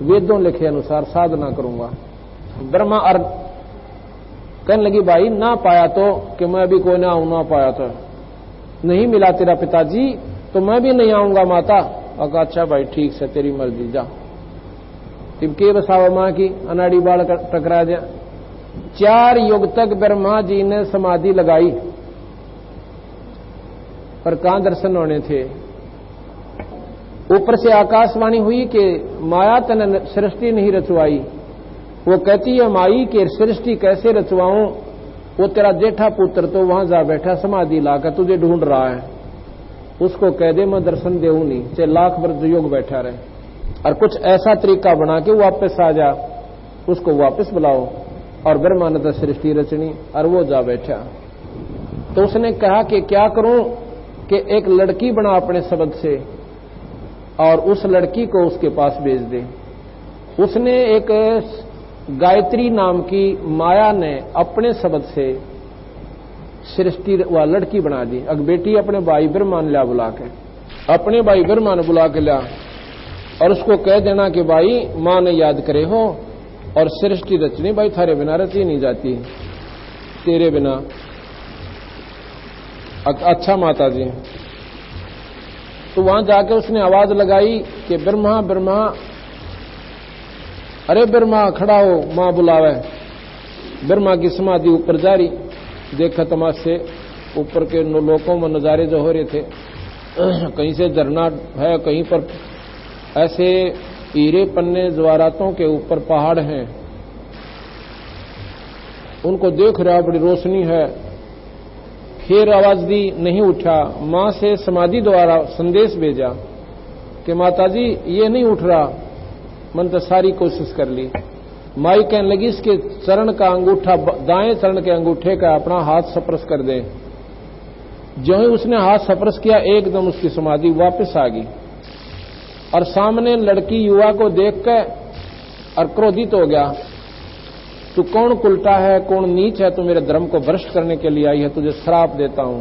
वेदों लिखे अनुसार साधना करूंगा। ब्रह्मा और कहने लगी भाई ना पाया तो कि मैं भी कोई ना आऊं, ना पाया तो नहीं मिला तेरा पिताजी तो मैं भी नहीं आऊंगा माता। अका अच्छा भाई ठीक से तेरी मर्जी जा। तिबके बसावा मां की अनाड़ी बाल टकरा दिया। 4 युग तक ब्रह्मा जी ने समाधि लगाई पर कहां दर्शन होने थे। ऊपर से आकाशवाणी हुई कि माया तने सृष्टि नहीं रचवाई। वो कहती है माई कि सृष्टि कैसे रचवाऊं, वो तेरा जेठा पुत्र तो वहां जा बैठा समाधि लाकर तुझे ढूंढ रहा है, उसको कह दे मैं दर्शन देऊं नहीं, चाहे लाख वर्ष योग बैठा रहे। और कुछ ऐसा तरीका बना के वापस आ जा, उसको वापस बुलाओ। और ब्रह्मा ने तो सृष्टि रचनी और वो जा बैठा। तो उसने कहा कि क्या करूं कि एक लड़की बना अपने शब्द से और उस लड़की को उसके पास भेज दे। उसने एक गायत्री नाम की माया ने अपने शब्द से सृष्टि व लड़की बना दी। अब बेटी अपने भाई ब्रह्मा ने ला बुला के, अपने भाई ब्रह्मा ने बुला के ला और उसको कह देना कि भाई मां ने याद करे हो और सृष्टि रचनी भाई थारे बिना रची नहीं जाती, तेरे बिना। अच्छा माता जी। तो वहां जाके उसने आवाज लगाई कि ब्रह्मा ब्रह्मा, अरे ब्रह्मा खड़ा हो, मां बुलावे। ब्रह्मा की समाधि ऊपर जारी, देखा तमाशे ऊपर के लोकों में नजारे जो हो रहे थे। कहीं से झरना है, कहीं पर ऐसे हीरे पन्ने जवारातों के ऊपर पहाड़ हैं, उनको देख रहा, बड़ी रोशनी है। फिर आवाज दी, नहीं उठा। मां से समाधि द्वारा संदेश भेजा कि माताजी ये नहीं उठ रहा। मन तो सारी कोशिश कर ली। माई कहने लगी इसके चरण का अंगूठा, दाएं चरण के अंगूठे का अपना हाथ स्पर्श कर दे। जो ही उसने हाथ स्पर्श किया एकदम उसकी समाधि वापस आ गई। और सामने लड़की युवा को देख के और क्रोधित हो गया, तू कौन कुलटा है, कौन नीच है, तू मेरे धर्म को भ्रष्ट करने के लिए आई है, तुझे श्राप देता हूं।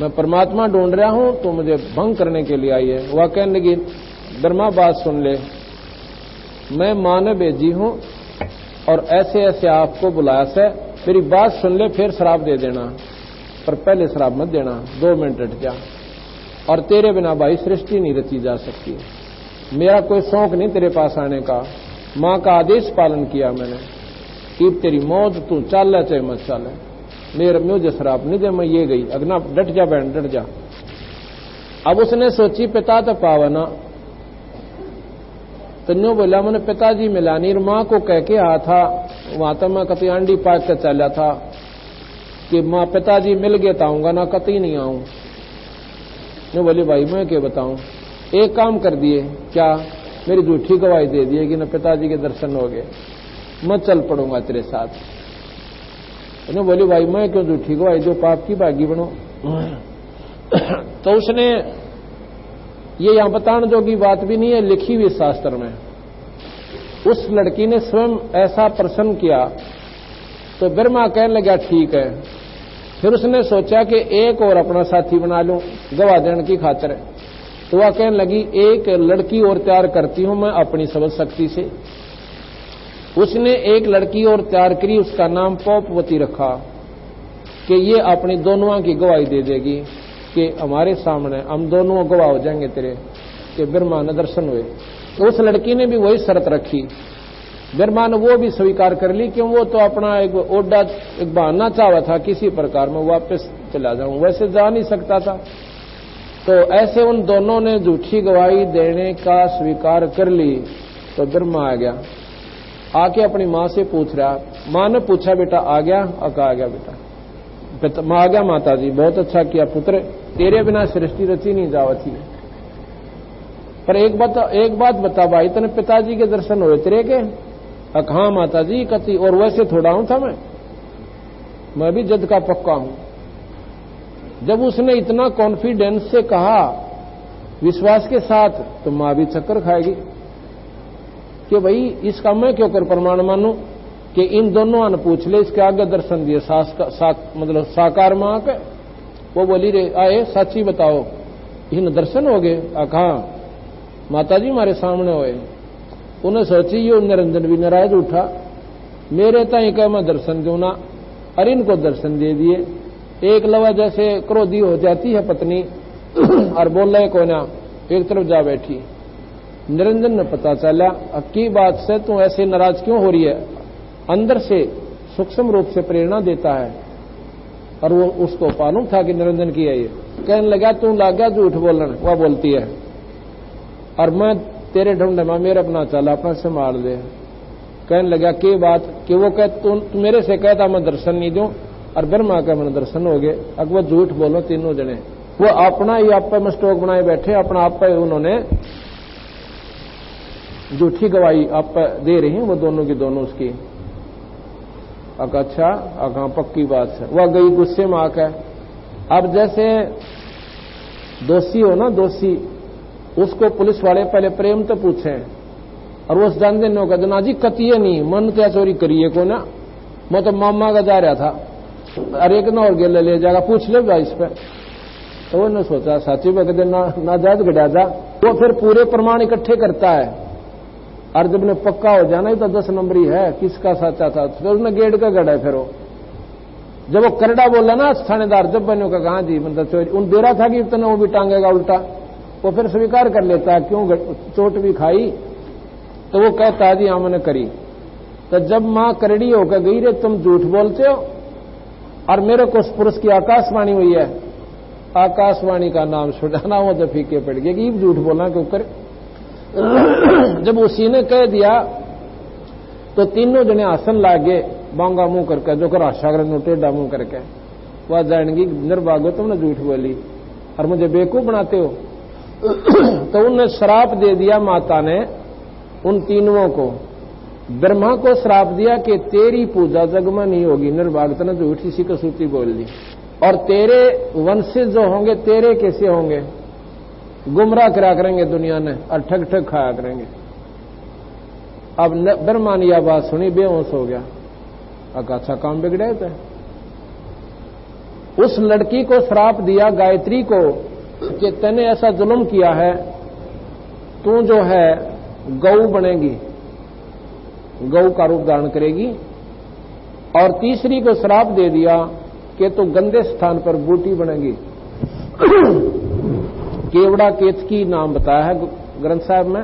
मैं परमात्मा ढूंढ रहा हूं, तो मुझे भंग करने के लिए आई है। वह कहने लगी ब्रह्मा बात सुन ले, मैं मां ने भेजी हूं और ऐसे ऐसे आपको बुलाया से, मेरी बात सुन ले फिर श्राप दे देना, पर पहले श्राप मत देना, 2 मिनट हट जा। और तेरे बिना भाई सृष्टि नहीं रची जा सकती। मेरा कोई शौक नहीं तेरे पास आने का, मां का आदेश पालन किया मैंने। ईब तेरी मौज, तू चल चाहे मत चल, मेरे मुझे श्राप नहीं दे, मैं ये गई। अगना डट जा बहन डट जा। अब उसने सोची पिता तो पावना, तो न्यू बोला मैंने पिताजी मिलानी। मां को कह के आया था, वहां तो मैं कति अंडी पाक कर चला था कि मां पिताजी मिल गए तो आऊंगा, ना कति नहीं आऊं। न्यू बोली भाई मैं क्या बताऊं, एक काम कर दिए, क्या मेरी झूठी गवाही दे दी कि न पिताजी के दर्शन हो गए, मैं चल पड़ूंगा तेरे साथ। उन्हें बोली भाई मैं क्यों झूठी गवाही, जो पाप की भागी बनो। तो उसने ये यहां बताने जोगी बात भी नहीं है, लिखी हुई शास्त्र में। उस लड़की ने स्वयं ऐसा प्रसन्न किया तो ब्रह्मा कहने लगा ठीक है। फिर उसने सोचा कि एक और अपना साथी बना लूं गवाह देने की खातिर। तो वह कहने लगी एक लड़की और तैयार करती हूं मैं अपनी समझ शक्ति से। उसने एक लड़की और तैयार करी, उसका नाम पौपवती रखा कि ये अपनी दोनों की गवाही दे देगी कि हमारे सामने हम दोनों गवाह हो जाएंगे तेरे कि ब्रह्मा ने दर्शन हुए। तो उस लड़की ने भी वही शर्त रखी। ब्रह्मा ने वो भी स्वीकार कर ली कि वो तो अपना एक ओडा एक बहाना चाहा था, किसी प्रकार में वापस चला जाऊं, वैसे जा नहीं सकता था। तो ऐसे उन दोनों ने झूठी गवाही देने का स्वीकार कर ली। तो ब्रह्मा आ गया, आके अपनी मां से पूछ रहा। मां ने पूछा बेटा आ गया? अका आ गया बेटा। मां आ गया माता जी, बहुत अच्छा किया पुत्र, तेरे बिना सृष्टि रची नहीं जावती। पर एक बात बता भाई, तने पिताजी के दर्शन हुए तेरे के? हाँ माता जी कति, और वैसे थोड़ा हूं था मैं भी जद का पक्का हूं। जब उसने इतना कॉन्फिडेंस से कहा, विश्वास के साथ, तो मां भी चक्कर खाएगी कि भाई इसका मैं क्यों कर प्रमाण मानूं कि इन दोनों ने पूछ ले, इसके आगे दर्शन दिए मतलब साकार मां के। वो बोली रे आए सच्ची बताओ, इन दर्शन हो गए? हाँ माता जी हमारे सामने हुए। उन्हें सोची यो निरंजन भी नाराज उठा, मेरे ताई कह मैं दर्शन दूं ना, अरे इनको दर्शन दे दिए। एक लवा जैसे क्रोधी हो जाती है पत्नी और बोल रहे को ना, एक तरफ जा बैठी। निरंजन ने पता चला की बात से तू ऐसे नाराज क्यों हो रही है, अंदर से सूक्ष्म रूप से प्रेरणा देता है और वो उसको मालूम था कि निरंजन की है ये। कहने लगा तू लग गया झूठ बोलन, वह बोलती है और मैं तेरे ढूंढे में मेरे अपना चला अपना से मार दे। कहने लगा की बात कि वो कह तू मेरे से कहता मैं दर्शन नहीं दूं और ब्रह्मा का मन दर्शन हो गए। अब वो झूठ बोलो तीनों जने, वो अपना ही आप पे मस्टोक बनाए बैठे, अपना आप पे उन्होंने झूठी गवाही आप पे दे रही हैं वो दोनों की दोनों उसकी। अच्छा हाँ पक्की बात है। वह गई गुस्से में आकर, अब जैसे दोषी हो ना, दोषी उसको पुलिस वाले पहले प्रेम तो पूछे और वो जान देने होगा जनाजी कतिये नहीं मन क्या चोरी करिए को ना, मैं तो मामा का जा रहा था अरे एक ना और गेले ले जाएगा पूछ ले भाई इस पे। तो उन्होंने सोचा साची में कहते ना जायज गड़ा जा। वो फिर पूरे प्रमाण इकट्ठे करता है और जब ने पक्का हो जाना ही तो 10 नंबरी है किसका साचा था, फिर उसने गेड़ का गड़ा। फिर वो जब वो करड़ा बोला ना थानेदार जब बनो का कहा जी मतलब चोरी उन दे रहा था कि इतना वो भी टांगेगा उल्टा, वो फिर स्वीकार कर लेता है क्यों चोट भी खाई। तो वो कहता है जी हाँ मैंने करी। तो जब मां करड़ी होकर गई रे तुम झूठ बोलते हो और मेरे को उस पुरुष की आकाशवाणी हुई है, आकाशवाणी का नाम छुड़ाना वो तो फीके पड़ गया कि झूठ बोलना क्यों कर। जब उसी ने कह दिया तो तीनों जने आसन लागे बांगा मुंह करके, जो कर आशाग्र टेढ़ा मुंह करके, वह जानेंगी निर्भाग्य तुमने झूठ बोली और मुझे बेवकूफ बनाते हो। तो उन्हें श्राप दे दिया माता ने उन तीनों को, ब्रह्मा को श्राप दिया कि तेरी पूजा जग में नहीं होगी, निर्भाग्य ने झूठी सी कसूती बोल दी और तेरे वंशज जो होंगे तेरे कैसे होंगे, गुमराह करा करेंगे दुनिया ने और ठग ठग खाया करेंगे। अब ब्रह्मा ने यह बात सुनी, बेहोश हो गया। अच्छा काम बिगड़े थे। उस लड़की को श्राप दिया गायत्री को कि तूने ऐसा जुल्म किया है, तू जो है गौ बनेगी, गौ का रूप धारण करेगी। और तीसरी को श्राप दे दिया कि तू गंदे स्थान पर बूटी बनेगी। केवड़ा केतकी नाम बताया है ग्रंथ साहब में,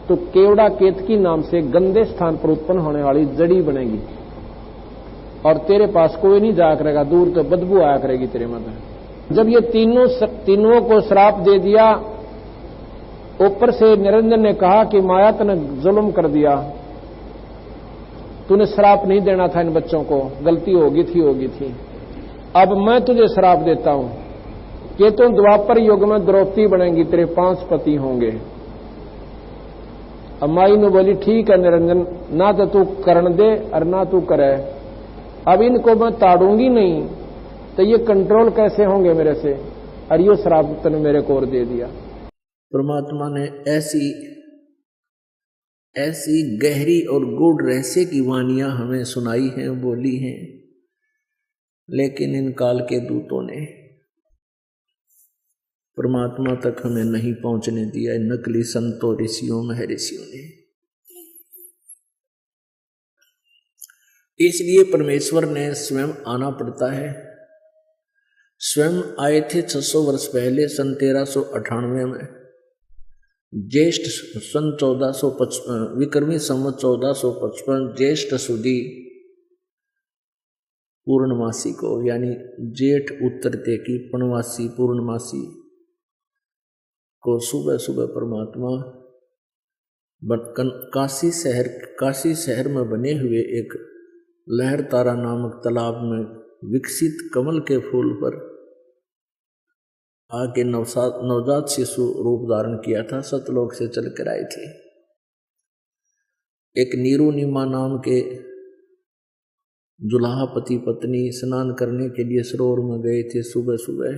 तो केवड़ा केतकी नाम से गंदे स्थान पर उत्पन्न होने वाली जड़ी बनेगी और तेरे पास कोई नहीं जाया करेगा, दूर तो बदबू आया करेगी तेरे मन में। जब ये तीनों को श्राप दे दिया, ऊपर से निरंजन ने कहा कि माया तूने जुल्म कर दिया, तूने श्राप नहीं देना था इन बच्चों को, गलती होगी थी। अब मैं तुझे श्राप देता हूं कि तुम द्वापर युग में द्रौपदी बनेंगी, तेरे 5 पति होंगे। अब माई ने बोली ठीक है निरंजन, ना तो तू करण दे और ना तू करे, अब इनको मैं ताड़ूंगी नहीं तो ये कंट्रोल कैसे होंगे मेरे से, और ये श्राप तूने मेरे को और दे दिया। परमात्मा ने ऐसी गहरी और गूढ़ रहस्य की वाणियां हमें सुनाई हैं, बोली हैं, लेकिन इन काल के दूतों ने परमात्मा तक हमें नहीं पहुंचने दिया, नकली संतों ऋषियों महर्षियों ने। इसलिए परमेश्वर ने स्वयं आना पड़ता है। स्वयं आए थे 600 वर्ष पहले, सन 1398 में, ज्येष्ठ सन 1455 विक्रमी संवत 1455 ज्येष्ठ सुदी पूर्णमासी को, यानी जेठ उतरते की पूर्णमासी पूर्णमासी को सुबह सुबह परमात्मा काशी शहर में बने हुए एक लहर तारा नामक तालाब में विकसित कमल के फूल पर आके नवजात शिशु रूप धारण किया था, सतलोक से चलकर आए थे। एक नीरुनिमा नाम के जुलाहा पति पत्नी स्नान करने के लिए सरोवर में गए थे। सुबह सुबह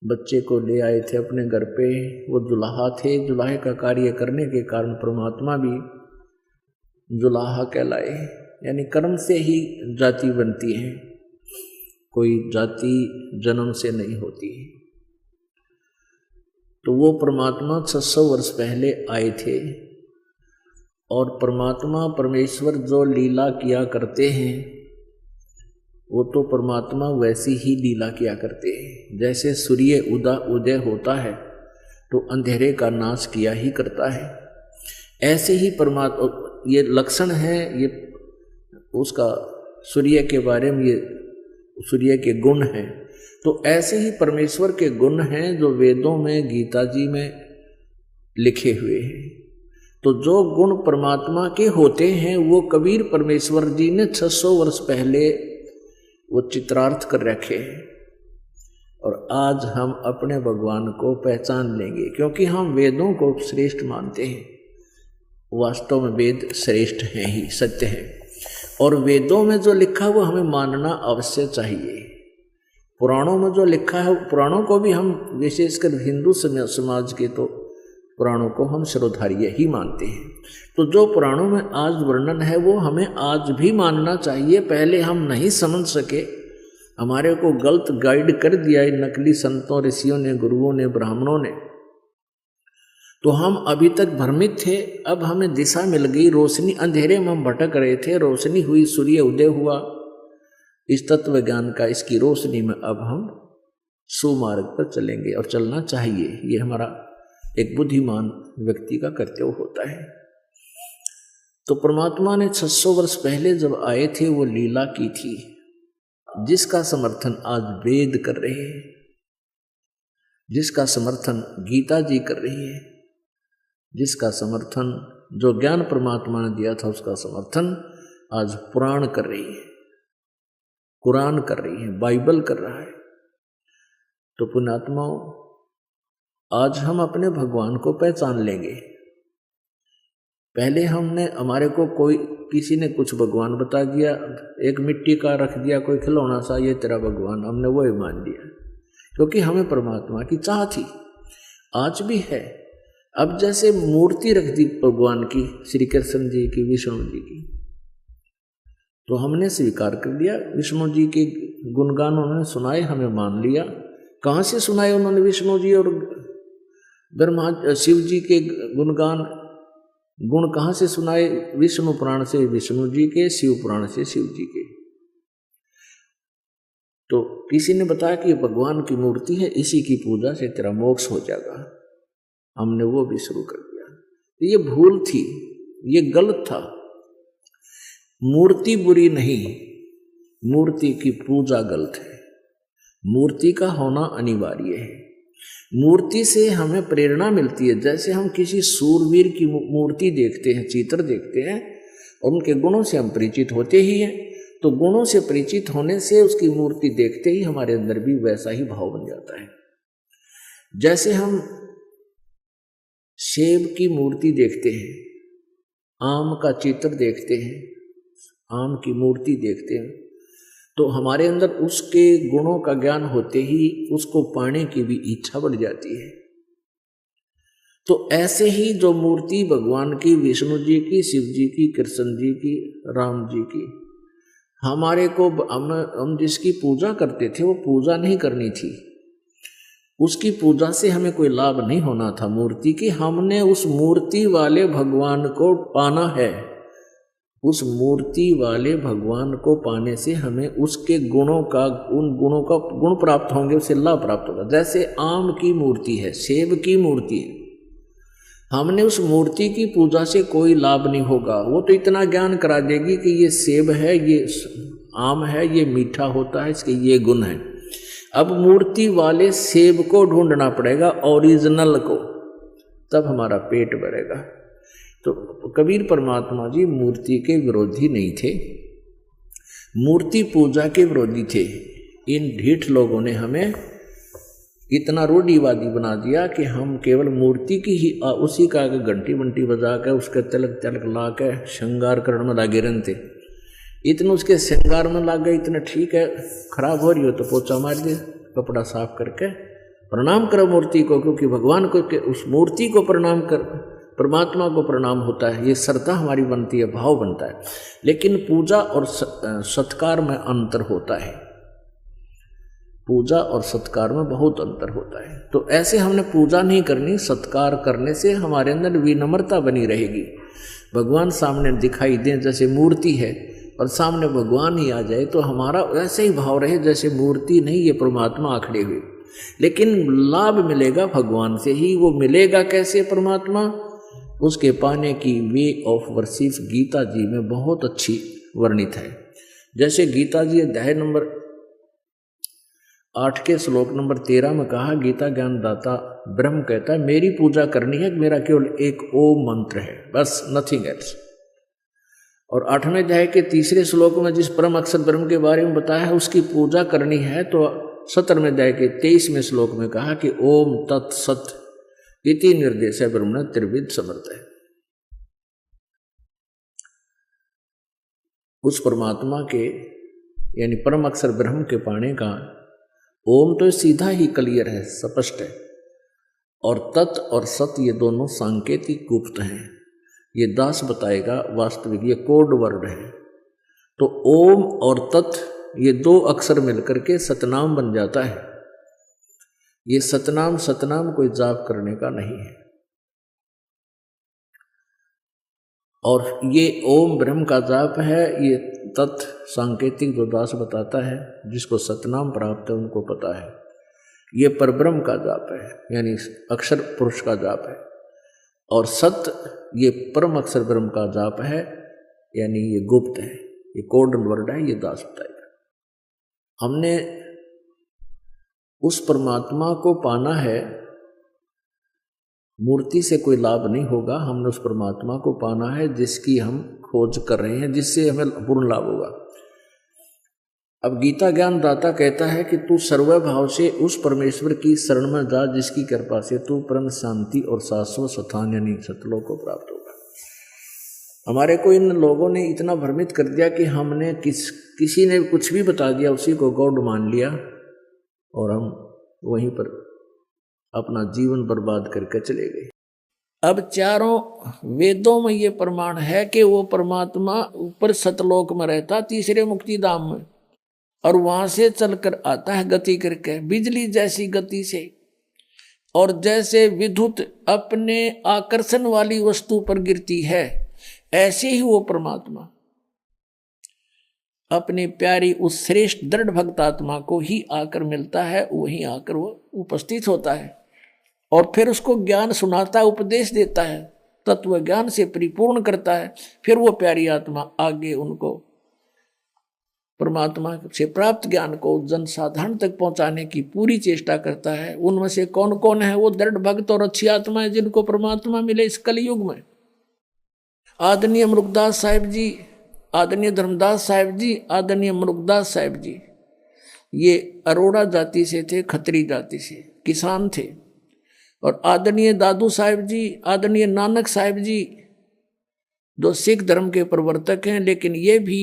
बच्चे को ले आए थे अपने घर पे। वो जुलाहा थे, जुलाहे का कार्य करने के कारण परमात्मा भी जुलाहा कहलाए, यानी कर्म से ही जाति बनती है, कोई जाति जन्म से नहीं होती है। तो वो परमात्मा 600 वर्ष पहले आए थे, और परमात्मा परमेश्वर जो लीला किया करते हैं वो तो परमात्मा वैसी ही लीला किया करते हैं। जैसे सूर्य उदय होता है तो अंधेरे का नाश किया ही करता है, ऐसे ही परमात्मा, ये लक्षण है ये उसका सूर्य के बारे में, ये सूर्य के गुण हैं। तो ऐसे ही परमेश्वर के गुण हैं जो वेदों में, गीता जी में लिखे हुए हैं। तो जो गुण परमात्मा के होते हैं वो कबीर परमेश्वर जी ने 600 वर्ष पहले वो चित्रार्थ कर रखे हैं, और आज हम अपने भगवान को पहचान लेंगे, क्योंकि हम वेदों को श्रेष्ठ मानते हैं। वास्तव में वेद श्रेष्ठ हैं ही, सत्य है, और वेदों में जो लिखा है वो हमें मानना अवश्य चाहिए। पुराणों में जो लिखा है, पुराणों को भी हम विशेषकर हिंदू समाज के तो पुराणों को हम श्रोधार्य ही मानते हैं। तो जो पुराणों में आज वर्णन है वो हमें आज भी मानना चाहिए। पहले हम नहीं समझ सके, हमारे को गलत गाइड कर दिया नकली संतों, ऋषियों ने, गुरुओं ने, ब्राह्मणों ने, तो हम अभी तक भ्रमित थे। अब हमें दिशा मिल गई, रोशनी, अंधेरे में हम भटक रहे थे, रोशनी हुई, सूर्य उदय हुआ इस तत्व ज्ञान का, इसकी रोशनी में अब हम सुमार्ग पर चलेंगे, और चलना चाहिए। ये हमारा एक बुद्धिमान व्यक्ति का कर्तव्य होता है। तो परमात्मा ने 600 वर्ष पहले जब आए थे वो लीला की थी, जिसका समर्थन आज वेद कर रहे हैं, जिसका समर्थन गीता जी कर रही है, जिसका समर्थन जो ज्ञान परमात्मा ने दिया था उसका समर्थन आज पुराण कर रही है, कुरान कर रही है, बाइबल कर रहा है। तो पुण्यात्माओं, आज हम अपने भगवान को पहचान लेंगे। पहले हमारे को किसी ने कुछ भगवान बता दिया, एक मिट्टी का रख दिया कोई खिलौना सा, ये तेरा भगवान, हमने वो ही मान लिया, क्योंकि हमें परमात्मा की चाह थी, आज भी है। अब जैसे मूर्ति रख दी भगवान की, श्री कृष्ण जी की, विष्णु जी की, तो हमने स्वीकार कर लिया। विष्णु जी के गुणगान उन्होंने सुनाए, हमें मान लिया। कहाँ से सुनाए उन्होंने विष्णु जी और ब्रह्मा शिव जी के गुणगान, गुण कहाँ से सुनाए? विष्णु पुराण से विष्णु जी के, शिव पुराण से शिव जी के। तो किसी ने बताया कि भगवान की मूर्ति है, इसी की पूजा से तेरा मोक्ष हो जाएगा, हमने वो भी शुरू कर दिया। ये भूल थी, ये गलत था। मूर्ति बुरी नहीं, मूर्ति की पूजा गलत है। मूर्ति का होना अनिवार्य है। मूर्ति से हमें प्रेरणा मिलती है। जैसे हम किसी सूरवीर की मूर्ति देखते हैं, चित्र देखते हैं, और उनके गुणों से हम परिचित होते ही हैं, तो गुणों से परिचित होने से उसकी मूर्ति देखते ही हमारे अंदर भी वैसा ही भाव बन जाता है। जैसे हम सेब की मूर्ति देखते हैं, आम का चित्र देखते हैं, आम की मूर्ति देखते हैं, तो हमारे अंदर उसके गुणों का ज्ञान होते ही उसको पाने की भी इच्छा बढ़ जाती है। तो ऐसे ही जो मूर्ति भगवान की, विष्णु जी की, शिव जी की, कृष्ण जी की, राम जी की, हमारे को हम जिसकी पूजा करते थे वो पूजा नहीं करनी थी, उसकी पूजा से हमें कोई लाभ नहीं होना था मूर्ति की। हमने उस मूर्ति वाले भगवान को पाना है। उस मूर्ति वाले भगवान को पाने से हमें उसके गुणों का, उन गुणों का गुण प्राप्त होंगे, उससे लाभ प्राप्त होगा। जैसे आम की मूर्ति है, सेब की मूर्ति है, हमने उस मूर्ति की पूजा से कोई लाभ नहीं होगा। वो तो इतना ज्ञान करा देगी कि ये सेब है, ये आम है, ये मीठा होता है, इसके ये गुण है। अब मूर्ति वाले सेब को ढूंढना पड़ेगा, ओरिजिनल को, तब हमारा पेट भरेगा। तो कबीर परमात्मा जी मूर्ति के विरोधी नहीं थे, मूर्ति पूजा के विरोधी थे। इन ढीठ लोगों ने हमें इतना रूढ़िवादी बना दिया कि हम केवल मूर्ति की ही उसी का घंटी बंटी बजा कर, उसके तिलक तिलक ला के श्रृंगार करने में लागे रहते। इतने उसके श्रृंगार में लाग गए, इतना ठीक है, खराब हो रही हो तो पोछा मार दे, कपड़ा साफ करके प्रणाम करो मूर्ति को, क्योंकि भगवान को उस मूर्ति को प्रणाम कर, परमात्मा को प्रणाम होता है। ये श्रद्धा हमारी बनती है, भाव बनता है। लेकिन पूजा और सत्कार में अंतर होता है। पूजा और सत्कार में बहुत अंतर होता है। तो ऐसे हमने पूजा नहीं करनी, सत्कार करने से हमारे अंदर विनम्रता बनी रहेगी। भगवान सामने दिखाई दें जैसे मूर्ति है और सामने भगवान ही आ जाए तो हमारा ऐसे ही भाव रहे जैसे मूर्ति नहीं, ये परमात्मा आखड़े हुए। लेकिन लाभ मिलेगा भगवान से ही। वो मिलेगा कैसे परमात्मा, उसके पाने की वे ऑफ वर्शिप गीता जी में बहुत अच्छी वर्णित है। जैसे गीता जी अध्याय नंबर 8 के श्लोक नंबर 13 में कहा, गीता ज्ञानदाता ब्रह्म कहता है मेरी पूजा करनी है, मेरा केवल एक ओम मंत्र है, बस नथिंग एल्स। और 8वें अध्याय के 3 श्लोक में जिस परम अक्षर ब्रह्म के बारे में बताया है उसकी पूजा करनी है, तो 17वें अध्याय के 23वें श्लोक में कहा कि ओम तत्सत इति निर्देश है ब्रह्मण त्रिविध समर्थ है। उस परमात्मा के यानी परम अक्षर ब्रह्म के पाने का ओम तो सीधा ही क्लियर है, स्पष्ट है, और तत् और सत ये दोनों सांकेतिक गुप्त हैं। ये दास बताएगा, वास्तविक ये कोड वर्ड है। तो ओम और तत् ये 2 अक्षर मिलकर के सतनाम बन जाता है। ये सतनाम कोई जाप करने का नहीं है। और ये ओम ब्रह्म का जाप है, ये तत् सांकेतिक जो दास बताता है, जिसको सतनाम प्राप्त है उनको पता है। ये परब्रह्म का जाप है, यानी अक्षर पुरुष का जाप है। और सत ये परम अक्षर ब्रह्म का जाप है, यानी ये गुप्त है, ये कोड वर्ड है, ये दास बताएगा। हमने उस परमात्मा को पाना है, मूर्ति से कोई लाभ नहीं होगा। हमने उस परमात्मा को पाना है जिसकी हम खोज कर रहे हैं, जिससे हमें पूर्ण लाभ होगा। अब गीता ज्ञान दाता कहता है कि तू सर्वभाव से उस परमेश्वर की शरण में जा जिसकी कृपा से तू परम शांति और शाश्वत स्थान यानी सतलोक को प्राप्त होगा। हमारे को इन लोगों ने इतना भ्रमित कर दिया कि हमने किसी ने कुछ भी बता दिया उसी को गॉड मान लिया और हम वहीं पर अपना जीवन बर्बाद करके चले गए। अब चारों वेदों में ये प्रमाण है कि वो परमात्मा ऊपर सतलोक में रहता, तीसरे मुक्ति धाम में, और वहां से चलकर आता है गति करके बिजली जैसी गति से। और जैसे विद्युत अपने आकर्षण वाली वस्तु पर गिरती है, ऐसे ही वो परमात्मा अपनी प्यारी उस श्रेष्ठ दृढ़ भक्तात्मा को ही आकर मिलता है, वहीं आकर वो उपस्थित होता है और फिर उसको ज्ञान सुनाता है, उपदेश देता है, तत्व ज्ञान से परिपूर्ण करता है। फिर वो प्यारी आत्मा आगे उनको परमात्मा से प्राप्त ज्ञान को जनसाधारण तक पहुंचाने की पूरी चेष्टा करता है। उनमें से कौन कौन है वो दृढ़ भक्त और अच्छी आत्माएं जिनको परमात्मा मिले इस कलयुग में? आदरणीय मुरुगदास साहिब जी, आदरणीय धर्मदास साहिब जी, आदरणीय मुरुगदास साहिब जी, ये अरोड़ा जाति से थे, खत्री जाति से, किसान थे। और आदरणीय दादू साहिब जी, आदरणीय नानक साहिब जी, जो सिख धर्म के प्रवर्तक हैं, लेकिन ये भी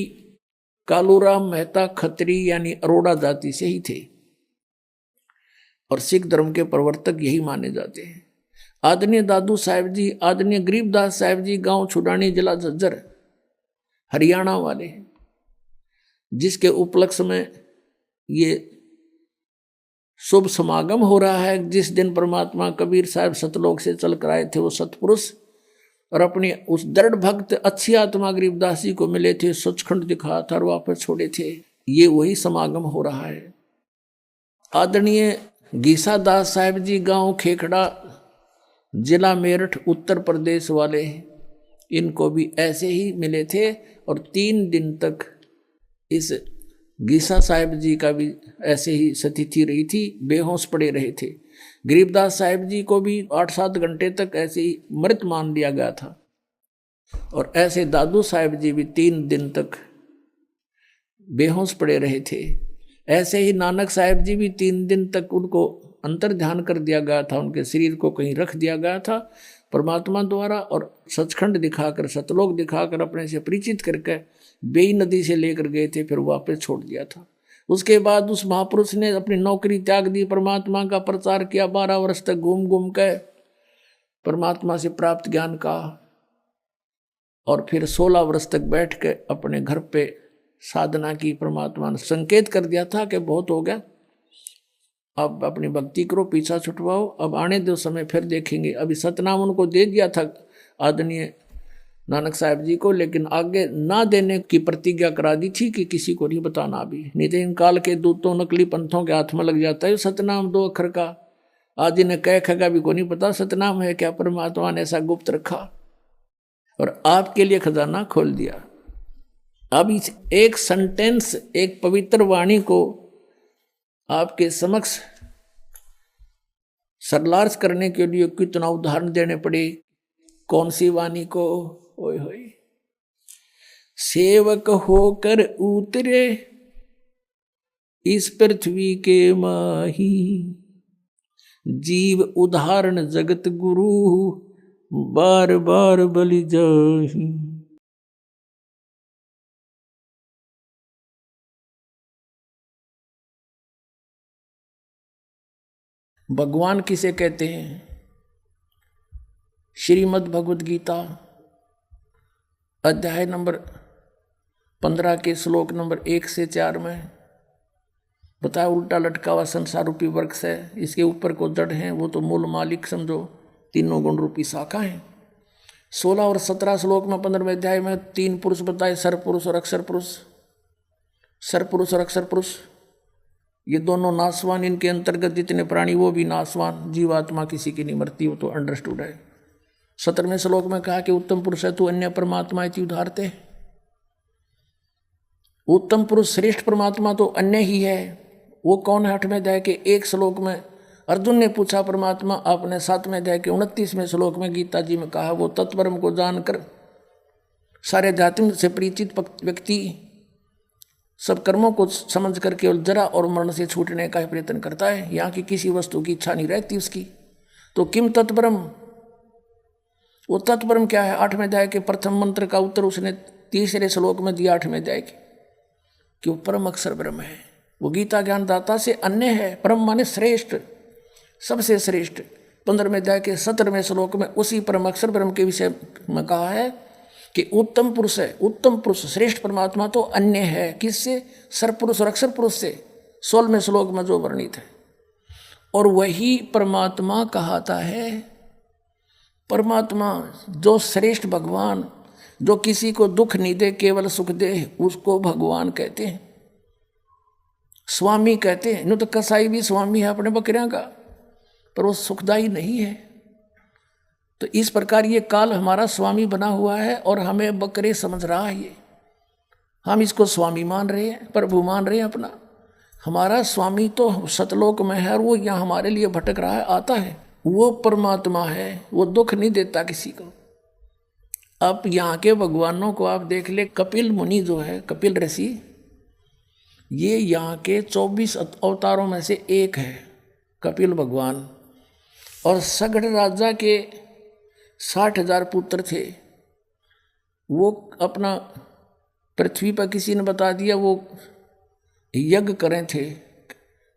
कालूराम मेहता खत्री यानी अरोड़ा जाति से ही थे और सिख धर्म के प्रवर्तक यही माने जाते हैं। आदरणीय दादू साहिब जी, आदरणीय गरीबदास साहिब जी, गांव छुडानी, जिला झज्जर, हरियाणा वाले, जिसके उपलक्ष्य में ये शुभ समागम हो रहा है। जिस दिन परमात्मा कबीर साहब सतलोक से चल कर आए थे, वो सतपुरुष और अपनी उस दृढ़ भक्त अच्छी आत्मा गरीबदास जी को मिले थे, सचखंड दिखाया था और वापस छोड़े थे। ये वही समागम हो रहा है। आदरणीय गीसा दास साहिब जी, गांव खेखड़ा, जिला मेरठ, उत्तर प्रदेश वाले, इनको भी ऐसे ही मिले थे और 3 दिन तक इस गीसा साहिब जी का भी ऐसे ही स्थिति रही थी, बेहोश पड़े रहे थे। गरीबदास साहिब जी को भी 8-7 घंटे तक ऐसे ही मृत मान लिया गया था और ऐसे दादू साहिब जी भी 3 दिन तक बेहोश पड़े रहे थे। ऐसे ही नानक साहिब जी भी 3 दिन तक उनको अंतर ध्यान कर दिया गया था, उनके शरीर को कहीं रख दिया गया था परमात्मा द्वारा और सचखंड दिखाकर, सतलोक दिखाकर अपने से परिचित करके बेई नदी से लेकर गए थे, फिर वापस छोड़ दिया था। उसके बाद उस महापुरुष ने अपनी नौकरी त्याग दी, परमात्मा का प्रचार किया, 12 वर्ष तक घूम घूम के परमात्मा से प्राप्त ज्ञान का, और फिर 16 वर्ष तक बैठ के अपने घर पे साधना की। परमात्मा ने संकेत कर दिया था कि बहुत हो गया, अब अपनी भक्ति करो, पीछा छुटवाओ, अब आने दो समय, फिर देखेंगे। अभी सतनाम उनको दे दिया था आदरणीय नानक साहब जी को, लेकिन आगे ना देने की प्रतिज्ञा करा दी थी कि किसी को नहीं बताना अभी, नहीं तो इन काल के दूतों नकली पंथों के हाथ में लग जाता है सतनाम 2 अक्षर का। आज इन्हें कह खगा भी को नहीं पता सतनाम है क्या, परमात्मा ने ऐसा गुप्त रखा और आपके लिए खजाना खोल दिया। अब इस एक सेंटेंस, एक पवित्र वाणी को आपके समक्ष सरलार्ज करने के लिए कितना उदाहरण देने पड़े। कौन सी वाणी को? ओए होए, सेवक होकर उतरे इस पृथ्वी के माही, जीव उदाहरण जगत गुरु, बार बार बलि जाहि। भगवान किसे कहते हैं? श्रीमद् भगवद गीता अध्याय नंबर 15 के श्लोक नंबर 1 से 4 में बताया, उल्टा लटका हुआ संसार रूपी वृक्ष है, इसके ऊपर को जड़ है, वो तो मूल मालिक समझो, तीनों गुण रूपी शाखा है। 16 और 17 श्लोक में 15वें अध्याय में 3 पुरुष बताए, सर पुरुष और अक्षर पुरुष। सर पुरुष और अक्षर पुरुष ये दोनों नासवान, इनके अंतर्गत जितने प्राणी वो भी नासवान, जीवात्मा किसी की नहीं मरती, वो तो अंडरस्टूड है। 17वें श्लोक में कहा कि उत्तम पुरुष है तू अन्य परमात्मा इति उदाहरते। उत्तम पुरुष श्रेष्ठ परमात्मा तो अन्य ही है। वो कौन है? 8वें अध्याय के 1 श्लोक में अर्जुन ने पूछा परमात्मा, आपने 7वें अध्याय के 29वें श्लोक में गीता जी में कहा, वो तत्परम को जानकर सारे अध्यात्म से परिचित व्यक्ति सब कर्मों को समझ कर केवल जरा और मरण से छूटने का प्रयत्न करता है, यहाँ की किसी वस्तु की इच्छा नहीं रहती उसकी। तो किम तत्परम, वो तत्परम क्या है? 8वें अध्याय के प्रथम मंत्र का उत्तर उसने 3रे श्लोक में दिया 8वें अध्याय के, कि वो परम अक्षर ब्रह्म है, वो गीता ज्ञानदाता से अन्य है। परम माने श्रेष्ठ, सबसे श्रेष्ठ। 15वें अध्याय के 17वें श्लोक में उसी परम अक्षर ब्रह्म के विषय में कहा है कि उत्तम पुरुष है, उत्तम पुरुष श्रेष्ठ परमात्मा तो अन्य है। किससे? सरपुरुष और अक्षर पुरुष से, 16वें श्लोक में जो वर्णित है। और वही परमात्मा कहाता है, परमात्मा जो श्रेष्ठ भगवान, जो किसी को दुख नहीं दे केवल सुख दे, उसको भगवान कहते हैं, स्वामी कहते हैं। नहीं तो कसाई भी स्वामी है अपने बकरियां का, पर वो सुखदायी नहीं है। तो इस प्रकार ये काल हमारा स्वामी बना हुआ है और हमें बकरे समझ रहा है। ये हम इसको स्वामी मान रहे हैं, प्रभु मान रहे हैं अपना। हमारा स्वामी तो सतलोक में है और वो यहाँ हमारे लिए भटक रहा है, आता है। वो परमात्मा है, वो दुख नहीं देता किसी को। अब यहाँ के भगवानों को आप देख ले, कपिल मुनि जो है, कपिल ऋषि, ये यहाँ के 24 अवतारों में से एक है कपिल भगवान। और सगड़ राजा के 60,000 पुत्र थे। वो अपना पृथ्वी पर किसी ने बता दिया वो यज्ञ करें थे,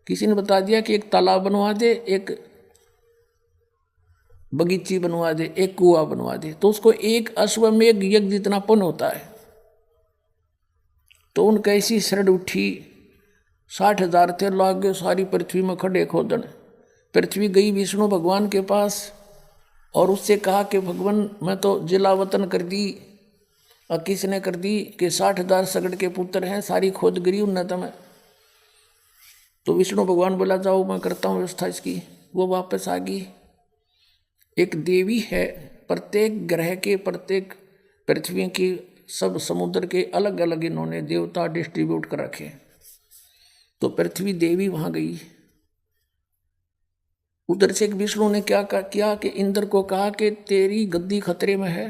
किसी ने बता दिया कि एक तालाब बनवा दे, एक बगीची बनवा दे, एक कुआं बनवा दे, तो उसको एक अश्वमेघ यज्ञ जितना पुण्य होता है। तो उनका ऐसी शरण उठी, 60,000 थे, लाग गए सारी पृथ्वी में खड़े खोदन। पृथ्वी गई विष्णु भगवान के पास और उससे कहा कि भगवान मैं तो जिलावतन कर दी, और किसने कर दी कि 60,000 सगड़ के पुत्र हैं, सारी खोद गिरी उन्नत में। तो विष्णु भगवान बोला जाओ मैं करता हूँ व्यवस्था इसकी। वो वापस आ गई। एक देवी है, प्रत्येक ग्रह के, प्रत्येक पृथ्वी की, सब समुद्र के अलग अलग इन्होंने देवता डिस्ट्रीब्यूट कर रखे। तो पृथ्वी देवी वहां गई। उधर से विष्णु ने क्या किया कि इंद्र को कहा कि तेरी गद्दी खतरे में है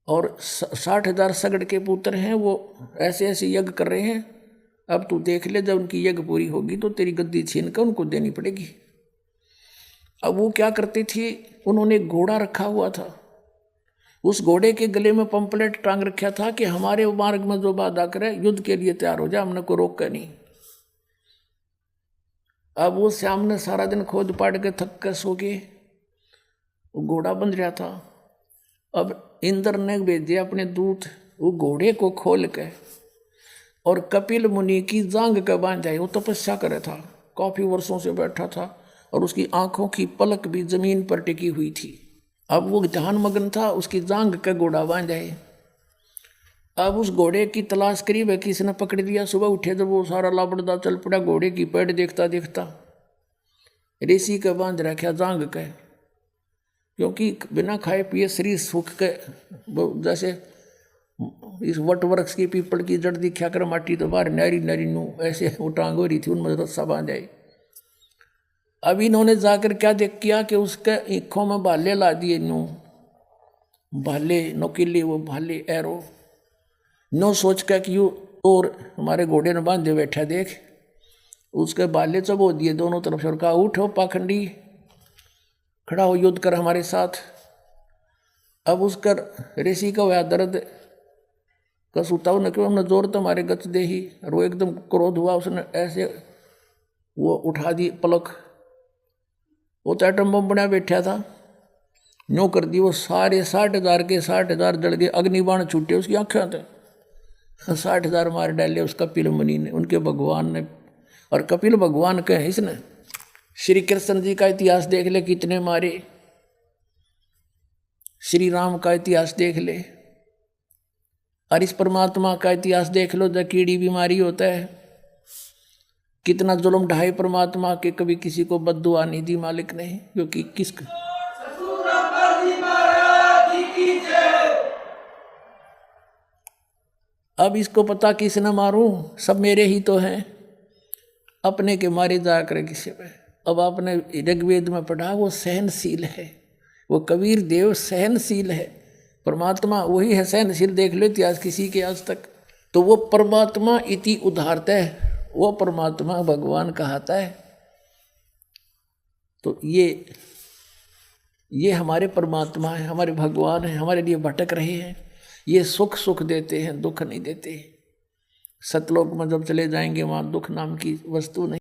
और 60,000 सगड़ के पुत्र हैं, वो ऐसे ऐसे यज्ञ कर रहे हैं। अब तू देख ले, जब उनकी यज्ञ पूरी होगी तो तेरी गद्दी छीन कर उनको देनी पड़ेगी। अब वो क्या करती थी, उन्होंने घोड़ा रखा हुआ था। उस घोड़े के गले में पंपलेट टांग रखा था कि हमारे मार्ग में जो बाधा करे युद्ध के लिए तैयार हो जाए, हमने को रोक कर नहीं। अब वो श्याम ने सारा दिन खोद पाट के थक कर सो के वो घोड़ा बंध रहा था। अब इंद्र ने भेजे अपने दूत, वो घोड़े को खोल के और कपिल मुनि की जांग के बांध जाए। वो तपस्या करे था, काफी वर्षों से बैठा था और उसकी आंखों की पलक भी जमीन पर टिकी हुई थी। अब वो ध्यान मग्न था, उसकी जांग का घोड़ा बांध है। अब उस घोड़े की तलाश करी, वह किसी ने पकड़ लिया। सुबह उठे जब वो सारा लापड़दा चल पड़ा, घोड़े की पैड़ देखता देखता रेसी का बांध रखा जांग का, क्योंकि बिना खाए पिए शरीर सूख के जैसे इस वट वृक्ष की पीपल की जड़ दिखा कर माटी तो बाहर नारी नारी नू ऐसे वो टांग हो रही थी, उनमें रस्सा बांध आई। अब इन्होंने जाकर क्या देख किया कि उसके आँखों में भाले ला दिए, नू भाले नोकीले, वो भाले एरो नो सोच कर कि यू और हमारे घोड़े ने बांधे बैठा देख, उसके बाले चबो दिए दोनों तरफ से और कहा उठो पाखंडी, खड़ा हो युद्ध कर हमारे साथ। अब उसका ऋषि का हुआ दर्द का सुता न क्यों, हमने जोर तो हमारे गच दे ही, और वो एकदम क्रोध हुआ, उसने ऐसे वो उठा दी पलक, वो तो एटम बम बना बैठा था, न्यों कर दी। वो सारे 60,000 के 60,000 जल गए, अग्निबाण छूटे उसकी आँखों से, 60,000 मार डाले उस कपिल मुनि ने, उनके भगवान ने। और कपिल भगवान कहे इसने, श्री कृष्ण जी का इतिहास देख ले कितने मारे, श्री राम का इतिहास देख ले, और इस परमात्मा का इतिहास देख लो, जब कीड़ी बीमारी होता है कितना जुल्म ढाई परमात्मा के, कभी किसी को बद्दुआ नहीं दी मालिक ने, क्योंकि किस अब इसको पता किसने मारूं, सब मेरे ही तो हैं, अपने के मारे जाकर किसी पे। अब आपने ऋग्वेद में पढ़ा, वो सहनशील है, वो कबीर देव सहनशील है, परमात्मा वही है सहनशील। देख लो इतिहास किसी के आज तक, तो वो परमात्मा इति उदारता है, वो परमात्मा भगवान कहता है। तो ये हमारे परमात्मा है, हमारे भगवान है, हमारे लिए भटक रहे हैं, ये सुख सुख देते हैं, दुख नहीं देते। सतलोक में जब चले जाएंगे वहाँ दुख नाम की वस्तु नहीं।